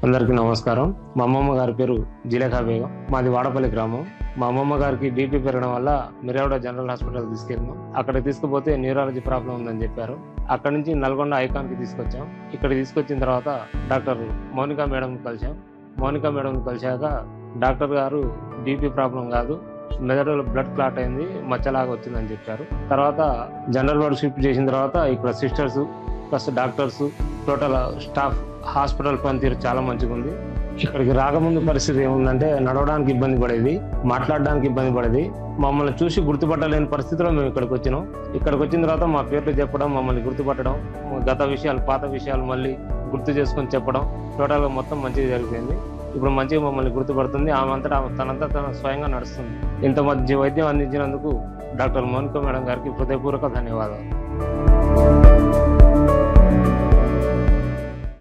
అందరికీ నమస్కారం. మా అమ్మమ్మ గారి పేరు జిలేఖా బేగం. మాది వాడపల్లి గ్రామం. మా అమ్మమ్మ గారికి బీపీ పెరగడం వల్ల మిర్యాడ జనరల్ హాస్పిటల్ తీసుకెళ్ళాం. అక్కడ తీసుకుపోతే న్యూరాలజీ ప్రాబ్లం ఉందని చెప్పారు. అక్కడ నుంచి నల్గొండ ఐకాన్కి తీసుకొచ్చాం. ఇక్కడ తీసుకొచ్చిన తర్వాత డాక్టర్ మౌనిక మేడం కలిసాం. మౌనిక మేడం కలిశాక డాక్టర్ గారు బీపీ ప్రాబ్లం కాదు, మెదడులో బ్లడ్ క్లాట్ అయింది, మచ్చలాగా వచ్చిందని చెప్పారు. తర్వాత జనరల్ వార్డ్ షిఫ్ట్ చేసిన తర్వాత ఇక్కడ sisters plus doctors total staff hospital పనితీరు చాలా మంచిగా ఉంది. ఇక్కడికి రాకముందు పరిస్థితి ఏముందంటే నడవడానికి ఇబ్బంది పడేది, మాట్లాడడానికి ఇబ్బంది పడేది. మమ్మల్ని చూసి గుర్తుపట్టలేని పరిస్థితిలో మేము ఇక్కడికి వచ్చినాం. ఇక్కడికి వచ్చిన తర్వాత మా పేర్లు చెప్పడం, మమ్మల్ని గుర్తుపట్టడం, గత విషయాలు పాత విషయాలు మళ్ళీ గుర్తు చేసుకొని చెప్పడం, టోటల్గా మొత్తం మంచిగా జరిగిపోయింది. ఇప్పుడు మంచిగా మమ్మల్ని గుర్తుపడుతుంది. ఆమె అంతటా తనంతా తన స్వయంగా నడుస్తుంది. ఇంత మంచి వైద్యం అందించినందుకు డాక్టర్ మౌనిక మేడం గారికి హృదయపూర్వక ధన్యవాదాలు.